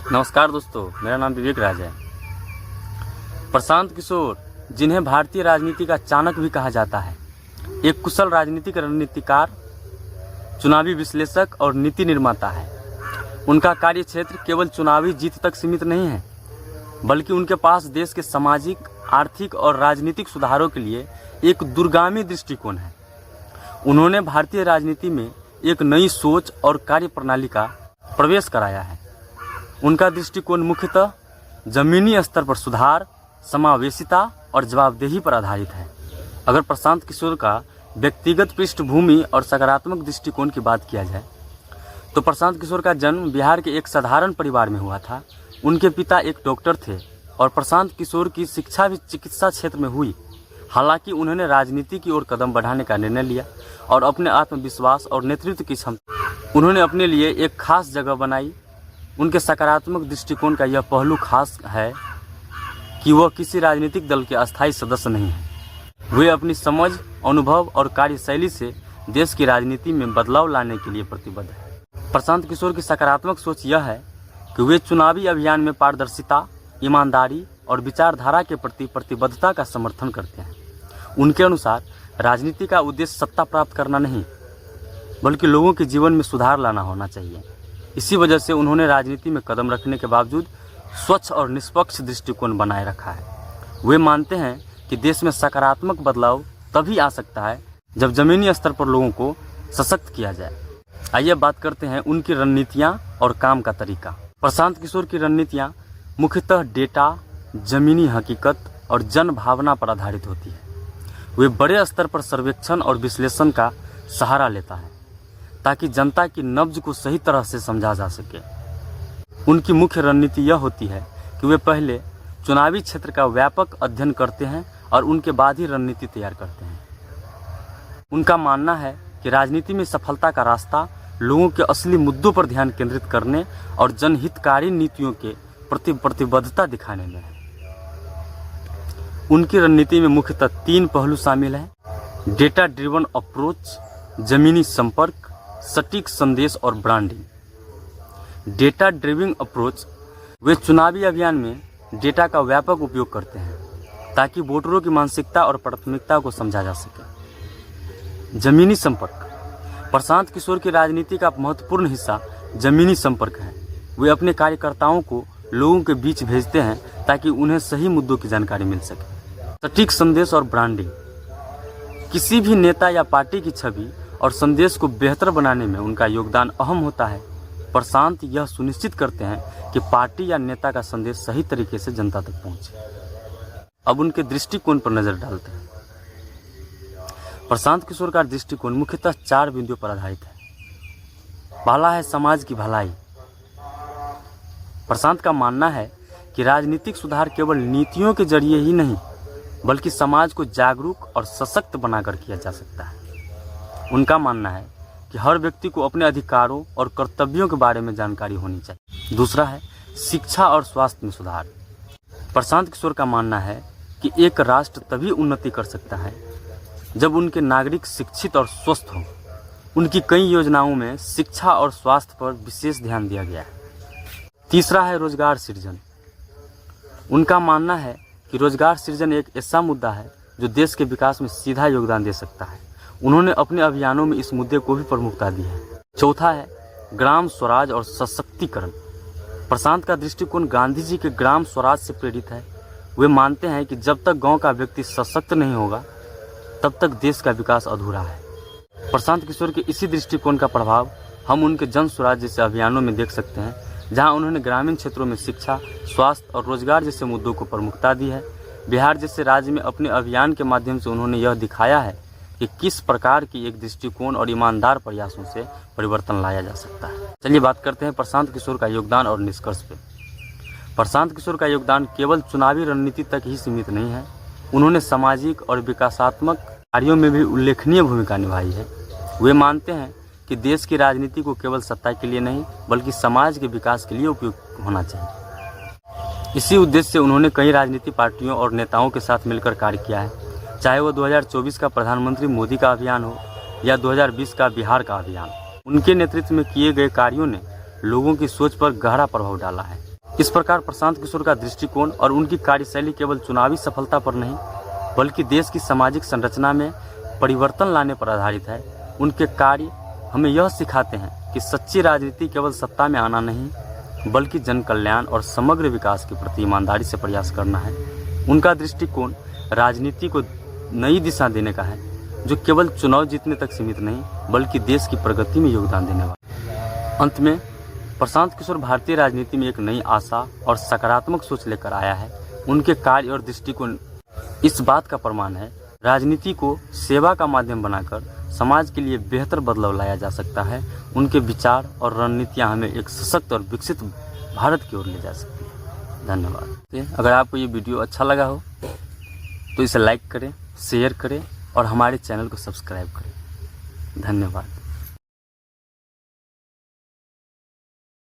नमस्कार दोस्तों, मेरा नाम विवेक राज है। प्रशांत किशोर, जिन्हें भारतीय राजनीति का चाणक्य भी कहा जाता है, एक कुशल राजनीतिक रणनीतिकार, चुनावी विश्लेषक और नीति निर्माता है। उनका कार्य क्षेत्र केवल चुनावी जीत तक सीमित नहीं है, बल्कि उनके पास देश के सामाजिक, आर्थिक और राजनीतिक सुधारों के लिए एक दूरगामी दृष्टिकोण है। उन्होंने भारतीय राजनीति में एक नई सोच और कार्य प्रणाली का प्रवेश कराया है। उनका दृष्टिकोण मुख्यतः जमीनी स्तर पर सुधार, समावेशिता और जवाबदेही पर आधारित है। अगर प्रशांत किशोर का व्यक्तिगत पृष्ठभूमि और सकारात्मक दृष्टिकोण की बात किया जाए तो प्रशांत किशोर का जन्म बिहार के एक साधारण परिवार में हुआ था। उनके पिता एक डॉक्टर थे और प्रशांत किशोर की शिक्षा भी चिकित्सा क्षेत्र में हुई। हालांकि उन्होंने राजनीति की ओर कदम बढ़ाने का निर्णय लिया और अपने आत्मविश्वास और नेतृत्व की क्षमता उन्होंने अपने लिए एक खास जगह बनाई। उनके सकारात्मक दृष्टिकोण का यह पहलू खास है कि वह किसी राजनीतिक दल के अस्थायी सदस्य नहीं हैं। वे अपनी समझ, अनुभव और कार्यशैली से देश की राजनीति में बदलाव लाने के लिए प्रतिबद्ध हैं। प्रशांत किशोर की सकारात्मक सोच यह है कि वे चुनावी अभियान में पारदर्शिता, ईमानदारी और विचारधारा के प्रति प्रतिबद्धता का समर्थन करते हैं। उनके अनुसार राजनीति का उद्देश्य सत्ता प्राप्त करना नहीं, बल्कि लोगों के जीवन में सुधार लाना होना चाहिए। इसी वजह से उन्होंने राजनीति में कदम रखने के बावजूद स्वच्छ और निष्पक्ष दृष्टिकोण बनाए रखा है। वे मानते हैं कि देश में सकारात्मक बदलाव तभी आ सकता है जब जमीनी स्तर पर लोगों को सशक्त किया जाए। आइए बात करते हैं उनकी रणनीतियां और काम का तरीका। प्रशांत किशोर की रणनीतियां मुख्यतः डेटा, जमीनी हकीकत और जन भावना पर आधारित होती है। वे बड़े स्तर पर सर्वेक्षण और विश्लेषण का सहारा लेता है ताकि जनता की नब्ज को सही तरह से समझा जा सके। उनकी मुख्य रणनीति यह होती है कि वे पहले चुनावी क्षेत्र का व्यापक अध्ययन करते हैं और उनके बाद ही रणनीति तैयार करते हैं। उनका मानना है कि राजनीति में सफलता का रास्ता लोगों के असली मुद्दों पर ध्यान केंद्रित करने और जनहितकारी नीतियों के प्रति प्रतिबद्धता दिखाने में है। उनकी रणनीति में मुख्यतः 3 पहलू शामिल हैं: डेटा ड्रिवन अप्रोच, जमीनी संपर्क, सटीक संदेश और ब्रांडिंग। डेटा ड्रिविंग अप्रोच, वे चुनावी अभियान में डेटा का व्यापक उपयोग करते हैं ताकि वोटरों की मानसिकता और प्राथमिकता को समझा जा सके। जमीनी संपर्क, प्रशांत किशोर की राजनीति का महत्वपूर्ण हिस्सा जमीनी संपर्क है। वे अपने कार्यकर्ताओं को लोगों के बीच भेजते हैं ताकि उन्हें सही मुद्दों की जानकारी मिल सके। सटीक संदेश और ब्रांडिंग, किसी भी नेता या पार्टी की छवि और संदेश को बेहतर बनाने में उनका योगदान अहम होता है। प्रशांत यह सुनिश्चित करते हैं कि पार्टी या नेता का संदेश सही तरीके से जनता तक पहुंचे। अब उनके दृष्टिकोण पर नजर डालते हैं। प्रशांत किशोर का दृष्टिकोण मुख्यतः 4 बिंदुओं पर आधारित है। पहला है समाज की भलाई। प्रशांत का मानना है कि राजनीतिक सुधार केवल नीतियों के जरिए ही नहीं, बल्कि समाज को जागरूक और सशक्त बनाकर किया जा सकता है। उनका मानना है कि हर व्यक्ति को अपने अधिकारों और कर्तव्यों के बारे में जानकारी होनी चाहिए। दूसरा है शिक्षा और स्वास्थ्य में सुधार। प्रशांत किशोर का मानना है कि एक राष्ट्र तभी उन्नति कर सकता है जब उनके नागरिक शिक्षित और स्वस्थ हों। उनकी कई योजनाओं में शिक्षा और स्वास्थ्य पर विशेष ध्यान दिया गया है। तीसरा है रोजगार सृजन। उनका मानना है कि रोजगार सृजन एक ऐसा मुद्दा है जो देश के विकास में सीधा योगदान दे सकता है। उन्होंने अपने अभियानों में इस मुद्दे को भी प्रमुखता दी है। चौथा है ग्राम स्वराज और सशक्तिकरण। प्रशांत का दृष्टिकोण गांधी जी के ग्राम स्वराज से प्रेरित है। वे मानते हैं कि जब तक गांव का व्यक्ति सशक्त नहीं होगा, तब तक देश का विकास अधूरा है। प्रशांत किशोर के इसी दृष्टिकोण का प्रभाव हम उनके जन स्वराज जैसे अभियानों में देख सकते हैं, जहां उन्होंने ग्रामीण क्षेत्रों में शिक्षा, स्वास्थ्य और रोजगार जैसे मुद्दों को प्रमुखता दी है। बिहार जैसे राज्य में अपने अभियान के माध्यम से उन्होंने यह दिखाया है कि किस प्रकार की एक दृष्टिकोण और ईमानदार प्रयासों से परिवर्तन लाया जा सकता है। चलिए बात करते हैं प्रशांत किशोर का योगदान और निष्कर्ष पे। प्रशांत किशोर का योगदान केवल चुनावी रणनीति तक ही सीमित नहीं है। उन्होंने सामाजिक और विकासात्मक कार्यों में भी उल्लेखनीय भूमिका निभाई है। वे मानते हैं कि देश की राजनीति को केवल सत्ता के लिए नहीं, बल्कि समाज के विकास के लिए उपयुक्त होना चाहिए। इसी उद्देश्य से उन्होंने कई राजनीतिक पार्टियों और नेताओं के साथ मिलकर कार्य किया है, चाहे वो 2024 का प्रधानमंत्री मोदी का अभियान हो या 2020 का बिहार का अभियान। उनके नेतृत्व में किए गए कार्यों ने लोगों की सोच पर गहरा प्रभाव डाला है। इस प्रकार प्रशांत किशोर का दृष्टिकोण और उनकी कार्यशैली केवल चुनावी सफलता पर नहीं बल्कि देश की सामाजिक संरचना में परिवर्तन लाने पर आधारित है। उनके कार्य हमें यह सिखाते हैं कि सच्ची राजनीति केवल सत्ता में आना नहीं बल्कि जन कल्याण और समग्र विकास के प्रति ईमानदारी से प्रयास करना है। उनका दृष्टिकोण राजनीति को नई दिशा देने का है, जो केवल चुनाव जीतने तक सीमित नहीं बल्कि देश की प्रगति में योगदान देने वाला। अंत में प्रशांत किशोर भारतीय राजनीति में एक नई आशा और सकारात्मक सोच लेकर आया है। उनके कार्य और दृष्टिकोण इस बात का प्रमाण है, राजनीति को सेवा का माध्यम बनाकर समाज के लिए बेहतर बदलाव लाया जा सकता है। उनके विचार और रणनीतियाँ हमें एक सशक्त और विकसित भारत की ओर ले जा सकती है। धन्यवाद। अगर आपको ये वीडियो अच्छा लगा हो तो इसे लाइक करें, शेयर करें और हमारे चैनल को सब्सक्राइब करें। धन्यवाद।